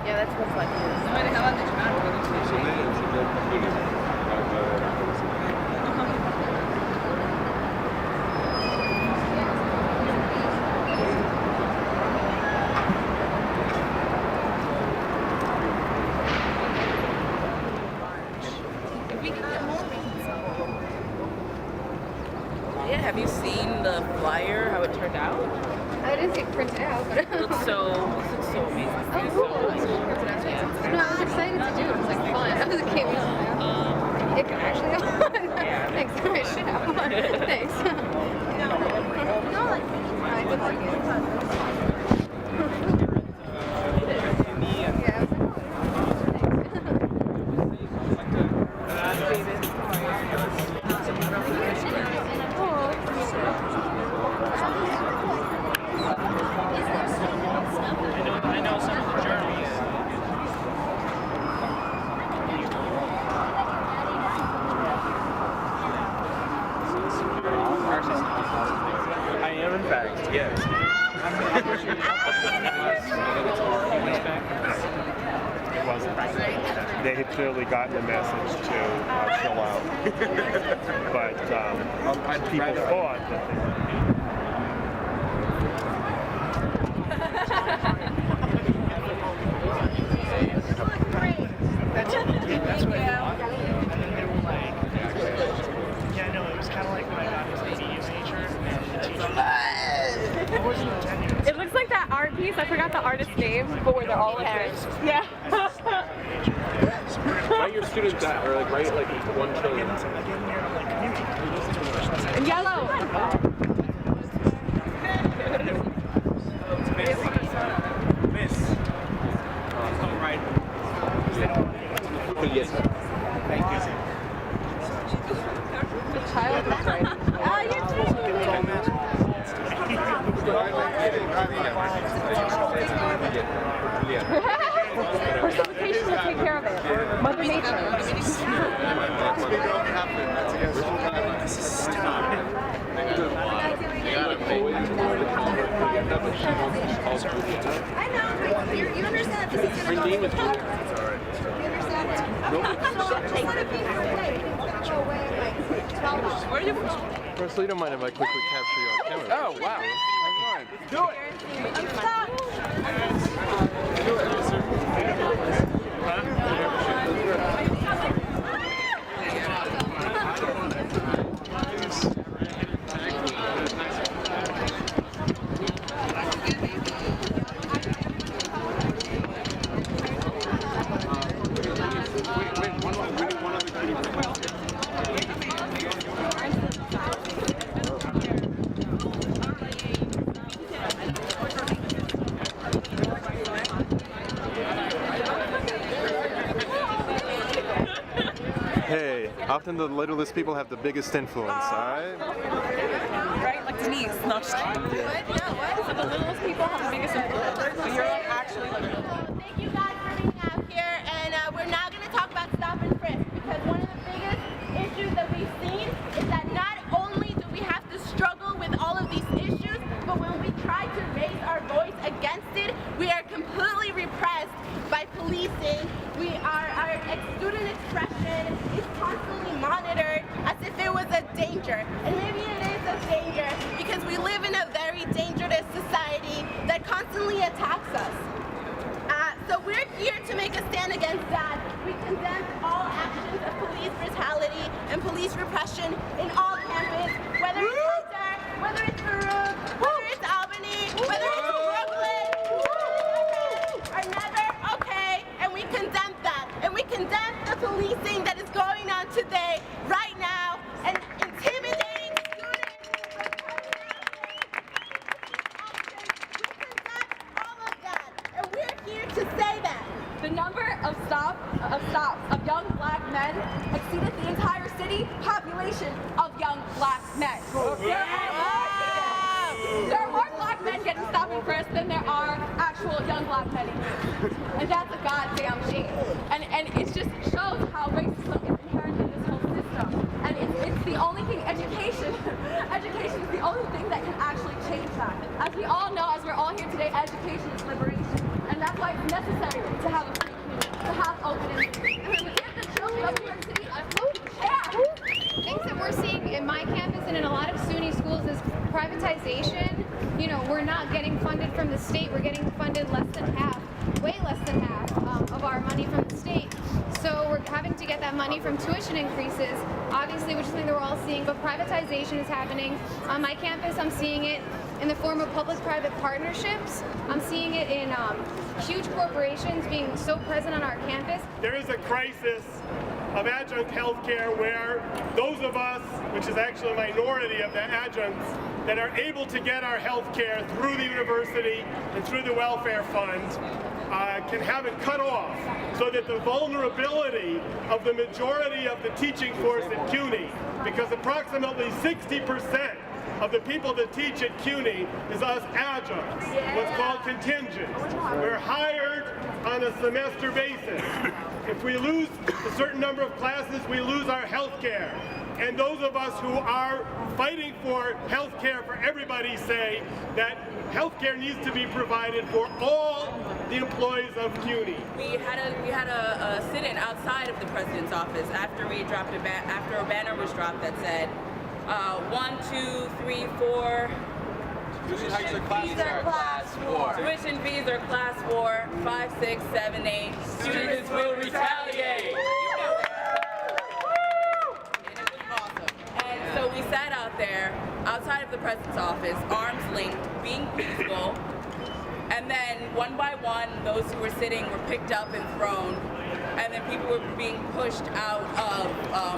Yeah, that's what's like. Yeah, have you seen the flyer, how it turned out? I didn't see it printed out, but It looks so amazing. oh, cool. No, I was excited to do it. It was like fun. I was a kid. It can actually go on. Thanks. I should have one. Thanks. I did like it. Yeah. I know some of the journals. I am, in fact, yes. It wasn't. They had clearly gotten the message to chill out. But people thought that they That's what and then they were like, yeah, no, it was kind of like when I got into the media major. The teacher, I wasn't intending It looks like that art piece. I forgot the artist's name, but where they're all like this. Yeah. Write your students down, or like write like 1 trillion. In yellow. Miss. All right. Yes. Thank you. The child is right. Ah, you're Precipitation will take care of it. Mother Nature. I know. You understand that this is going to go. You understand that? So just let it be for a day. It's going to go away in like 12 hours. Where are you from? Firstly, don't mind if I quickly capture you on camera. Oh, wow. Do it! Hey, often the littlest people have the biggest influence, alright? Right? Like Denise. No, just kidding. So the littlest people have the biggest influence. So you're like actually like... Thank you guys for being out here, and we're now going to talk about stop and frisk, because one of the biggest issues that we've seen is that not only do we have to struggle with all of these issues, but when we try to raise our voice against it, we are completely repressed by policing. Our student expression is constantly monitored as if it was a danger, and maybe it is a danger because we live in a very dangerous society that constantly attacks us. So we're here to make a stand against that. We condemn all actions of police brutality and police repression in all campus, whether it's Hunter, whether it's Baruch, whether it's Albany, whether it's Brooklyn, are never okay, and we condemn that. And we condemn the policing that is going on today, right now, and intimidating students. To say that The number of stops of young black men exceeded the entire city population of young black men. There are more black men getting stopped and frisked than there are actual young black men. And that's a goddamn shame. And it just shows how racism is inherent in this whole system. And it's the only thing, education is the only thing that can actually change that. As we all know, as we're all here today, education is liberation. And that's why it's necessary to have less than half, way less than half of our money from the state. So we're having to get that money from tuition increases, obviously, which is something that we're all seeing, but privatization is happening. On my campus, I'm seeing it in the form of public-private partnerships. I'm seeing it in huge corporations being so present on our campus. There is a crisis of adjunct healthcare where those of us, which is actually a minority of the adjuncts, that are able to get our healthcare through the university and through the welfare fund can have it cut off, so that the vulnerability of the majority of the teaching force at CUNY, because approximately 60% of the people that teach at CUNY is us adjuncts, what's called contingent. We're hired on a semester basis. If we lose a certain number of classes, we lose our health care. And those of us who are fighting for health care for everybody say that health care needs to be provided for all the employees of CUNY. We had a sit-in outside of the president's office after we dropped after a banner was dropped that said 1, 2, 3, 4. Tuition fees are class war. Tuition fees are class war. 5, 6, 7, 8. Students will retaliate. And so we sat out there, outside of the president's office, arms linked, being peaceful. And then one by one, those who were sitting were picked up and thrown. And then people were being pushed out of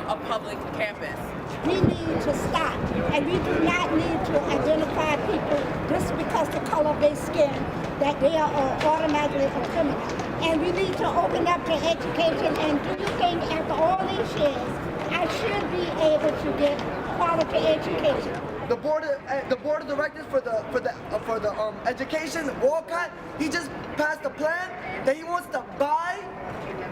a public campus. We need to stop, and we do not need to identify people just because the color of their skin, that they are automatically a criminal. And we need to open up to education, and do you think after all these years, I should be able to get quality education? The board of directors for the education, Walcott, he just passed a plan that he wants to buy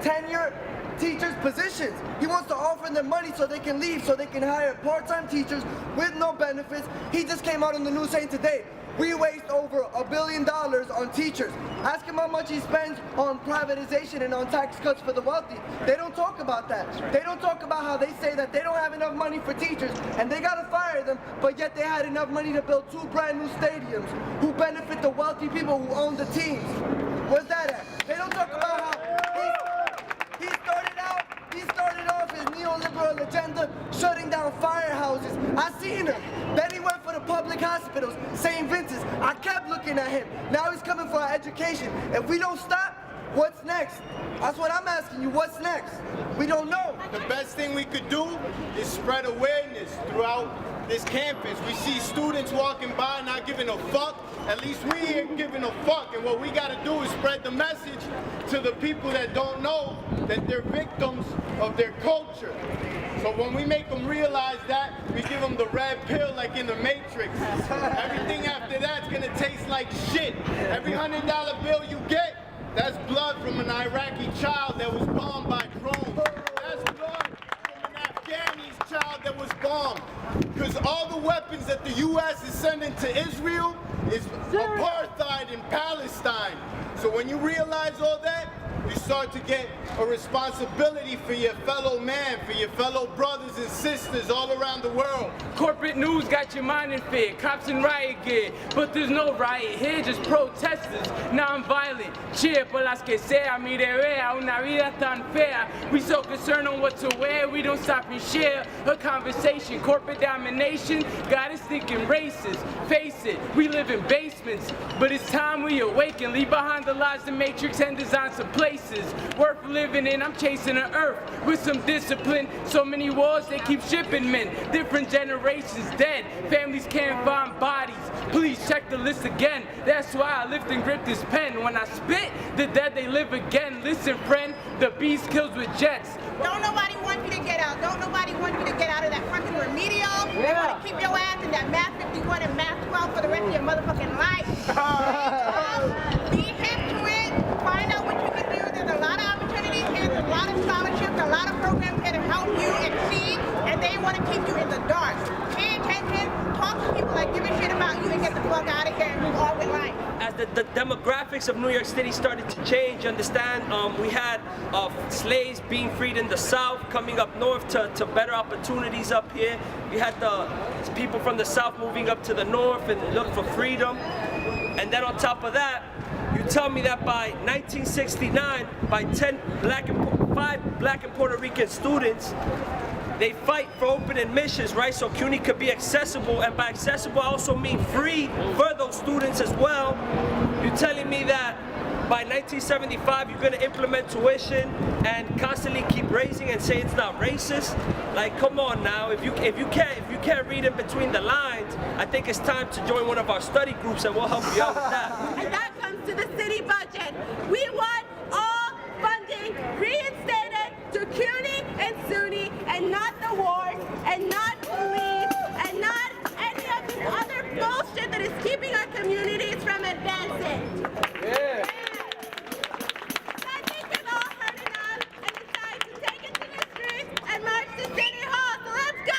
tenure teachers' positions. He wants to offer them money so they can leave, so they can hire part-time teachers with no benefits. He just came out on the news saying today, we waste over $1 billion on teachers. Ask him how much he spends on privatization and on tax cuts for the wealthy. They don't talk about that. They don't talk about how they say that they don't have enough money for teachers and they gotta fire them, but yet they had enough money to build 2 brand new stadiums who benefit the wealthy people who own the teams. Where's that at? They don't talk about how he started off his neoliberal agenda shutting down firehouses. I seen him. Then he went for the public hospitals, St. Vincent's. I kept looking at him. Now he's coming for our education. If we don't stop, what's next? That's what I'm asking you. What's next? We don't know. The best thing we could do is spread awareness throughout this campus. We see students walking by not giving a fuck. At least we ain't giving a fuck. And what we gotta do is spread the message to the people that don't know that they're victims of their culture. So when we make them realize that, we give them the red pill like in the Matrix. Everything after that's gonna taste like shit. Every $100 bill you get, that's blood from an Iraqi child that was bombed by drones. That's blood from an Afghani child that was bombed. Because all the weapons that the U.S. is sending to Israel is apartheid in Palestine. So when you realize all that, you start to get a responsibility for your fellow man, for your fellow brothers and sisters all around the world. Corporate news got your mind in fear, cops in riot gear, but there's no riot here, just protesters, non-violent. Cheer por las que sea, mire vea, una vida tan fea. We so concerned on what to wear, we don't stop and share a conversation. Corporate domination got us thinking racist. Face it, we live in basements, but it's time we awaken, leave behind the lies, the matrix, and design some places worth living in. I'm chasing an earth with some discipline. So many wars, they keep shipping men. Different generations dead. Families can't find bodies. Please check the list again. That's why I lift and grip this pen. When I spit, the dead, they live again. Listen, friend, the beast kills with jets. Don't nobody want you to get out. Don't nobody want you to get out of that fucking remedial. They want to keep your ass in that math 51 and math 12 for the rest of your motherfucking life. Be hip to it. Find out what you can do. There's a lot of opportunities here. There's a lot of scholarships, a lot of programs here to help you exceed, and they want to keep you in the dark. Pay attention. Talk to people that give a shit about you and get the fuck out of here and move on with life. As the demographics of New York City started to change, understand, we had slaves being freed in the South, coming up north to better opportunities up here. You had the people from the South moving up to the north and look for freedom. And then on top of that, you tell me that by 1969, by 5 black and Puerto Rican students, they fight for open admissions, right? So CUNY could be accessible, and by accessible I also mean free for those students as well. You're telling me that by 1975 you're gonna implement tuition and constantly keep raising and say it's not racist? Like, come on now, if you can't read in between the lines, I think it's time to join one of our study groups and we'll help you out with that. And that comes to the city budget. We want all funding reinstated to CUNY and SUNY, and not the wars, and not police, and not any of this other bullshit that is keeping our communities from advancing. Yeah. I think we've all heard enough and decided to take it to the streets and march to City Hall, so let's go!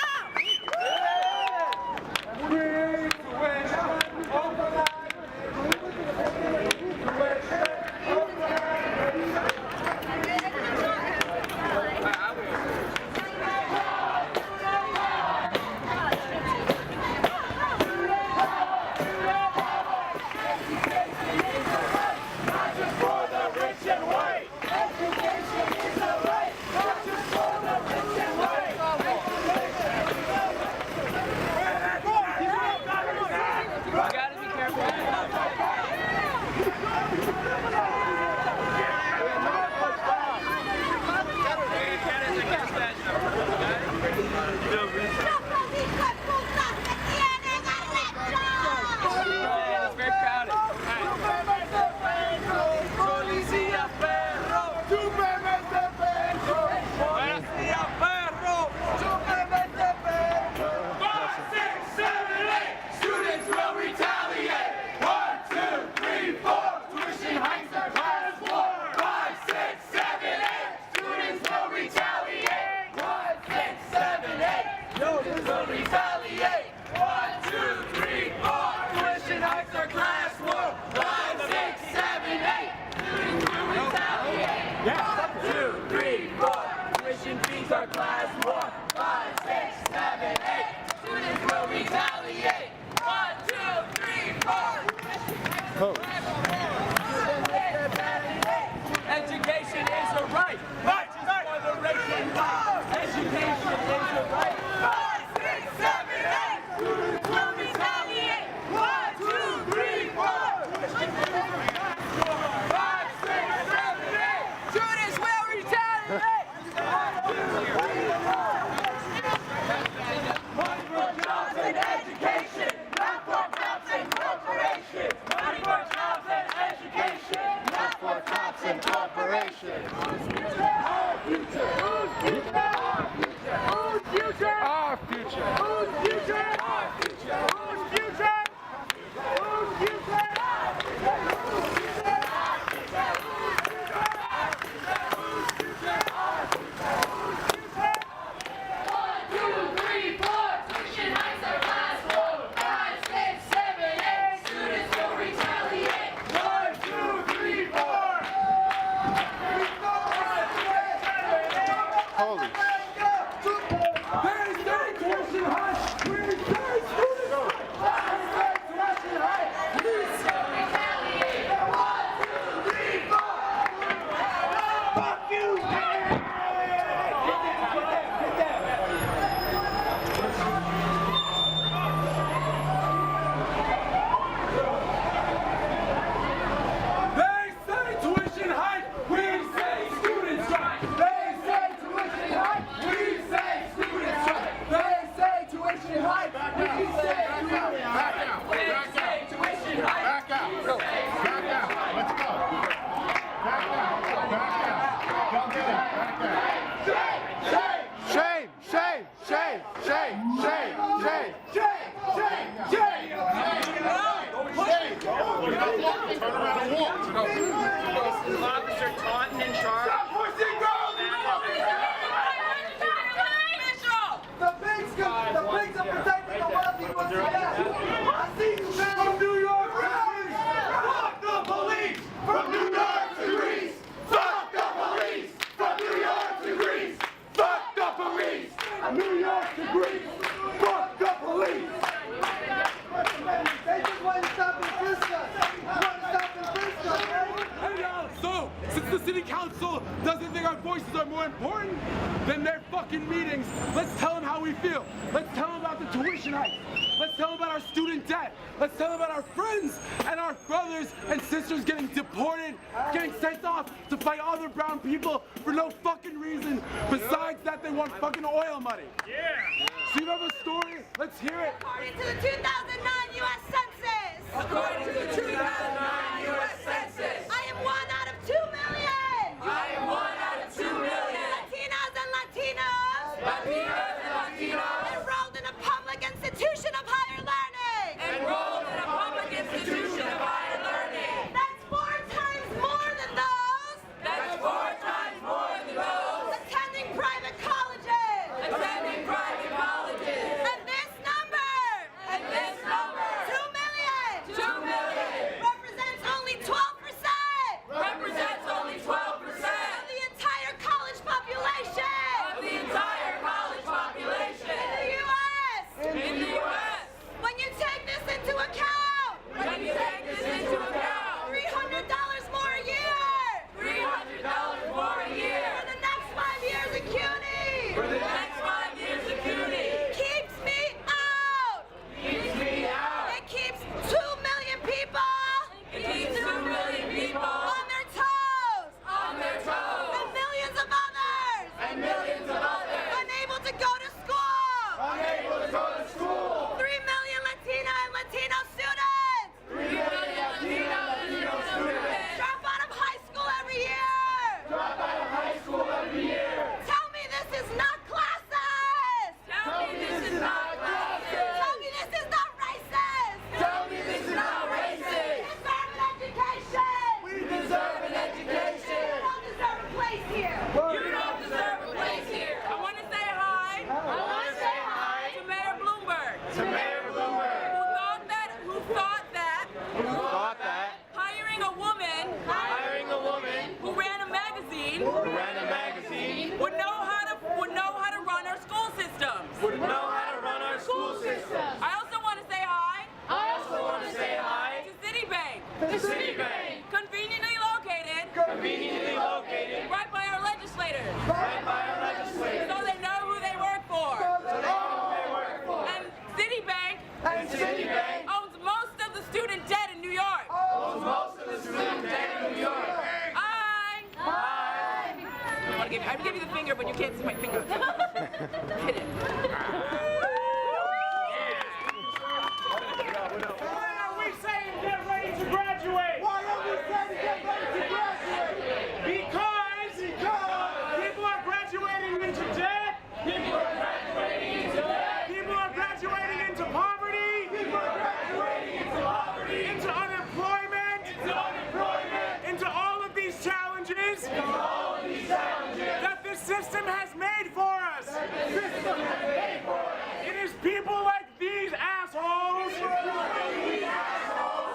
Education is a right, not just for the rich and poor. Education is a right. 5, 6, 7, 8. Students will retaliate. 1, 2, 3, 4. 5, 6, 7, 8. Students will retaliate. 1 for jobs and education, not for cops and corporations. 1 for jobs and education, not for cops and corporations. Whose future? Our future. Whose future? Our future. Whose future? Our future. Whose future? Our future. Whose future? Whose future? Our future. Whose future? Our future. Whose future? Our future. Whose future? Our future. Whose future? 1, 2, 3, 4. Tuition hikes are class war. 5, 6, 7, 8. Students will retaliate. 1, 2, 3, 4. Since the city council doesn't think our voices are more important than their fucking meetings, let's tell them how we feel. Let's tell them about the tuition hike. Let's tell them about our student debt. Let's tell them about our friends and our brothers and sisters getting deported, getting sent off to fight other brown people for no fucking reason besides that they want fucking oil money. Yeah. So you have a story? Let's hear it. According to the 2009 U.S. Census. According to the 2009 U.S. Census. I am 1 out of 2 million. I am 1 out of 2 million. Latinas and Latinos. Latinas and Latinos. Enrolled in a public institution of higher learning. Enrolled in a public institution of higher learning. That's 4 times more than those. That's 4 times more than those. Attending private colleges. Attending private colleges. And this number. And this number. 2 million. 2 million. Represents only 12%. Represents only 12%. Of the entire college population. Of the entire college population. In the U.S. In the U.S. When you take this into account. When you take this into account. $300 more a year. $300 more a year. For the next 5 years of CUNY. For the next 5 years of CUNY. Keeps me out. Keeps me out. It keeps 2 million people. It keeps 2 million people On their toes. on their toes. And millions of others. And millions of others Unable to go to school. unable to go to school. 3 million Latina and Latino students. 3 million Latino and Latino students Drop out of high school every year. drop out of high school every year. Tell me this is not classist. Tell me this is not classist. Tell me this is not racist. Tell me this is not racist. Deserve an education. We deserve an You education. don't deserve a place here. You don't deserve a place here. I want to say hi I want to say hi to Mayor Bloomberg, to Mayor Bloomberg, who thought that Who thought that hiring a woman hiring a woman who ran a magazine who ran a magazine would know how to run our school systems. would know how to run our school system. I also want to say hi I also want to say hi to Citibank, to Citibank, conveniently located conveniently located right by our legislators, right by our legislators. so they know who they work for. So they know who they work for. And Citibank And Citibank owns most of the student debt in New York. owns most of the student debt in New York. Hi. I'm gonna give you the finger, but you can't see my finger. Hit it. Why are we saying get ready to graduate? Why are we saying get ready to graduate? Because people are graduating into debt. People are graduating into debt. People are graduating into poverty. People are graduating into poverty. Into unemployment. Into unemployment. Into all of these challenges Into all of these challenges that this system has made for us. the system has made for us. It is people like these assholes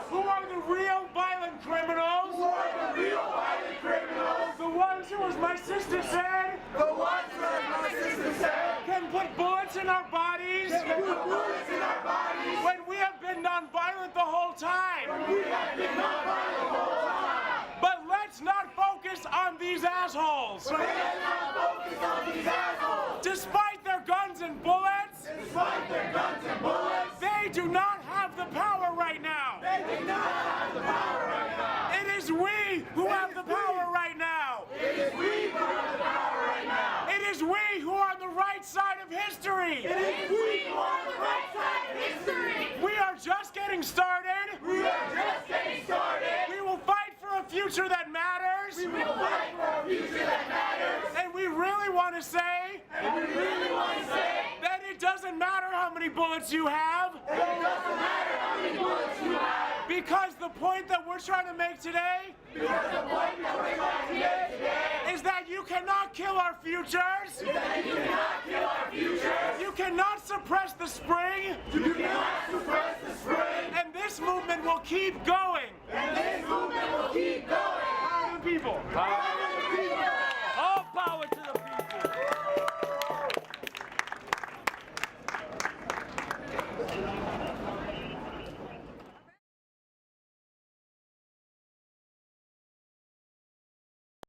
who are the real violent criminals. Who are the real violent criminals? The ones who, as my sister said, The ones that my sister said can put bullets in our bodies can put bullets in our bodies when we have been nonviolent the whole time. we have been nonviolent the whole time. But let's not focus on these assholes. But let's not focus on these assholes. Despite their guns and bullets, Despite their guns and bullets, they do not have the power right now. they do not have the power right now. It is we who have the power right now. It is we who have the power right now. It is we who are on the right side of history. It is we who are on the right side of history. We are just getting started. We are just getting started. We will fight for a future that matters. We will fight for a future that matters. And we really want to say And we really want to say that it doesn't matter how many bullets you have, that it doesn't matter how many bullets you have. because the point that we're trying to make today Because the point that we're trying to make today is that you cannot kill our futures. is that you cannot kill our futures. You cannot suppress the spring. You cannot suppress the spring. And this movement will keep going. And this movement will keep going. Power to the people. Power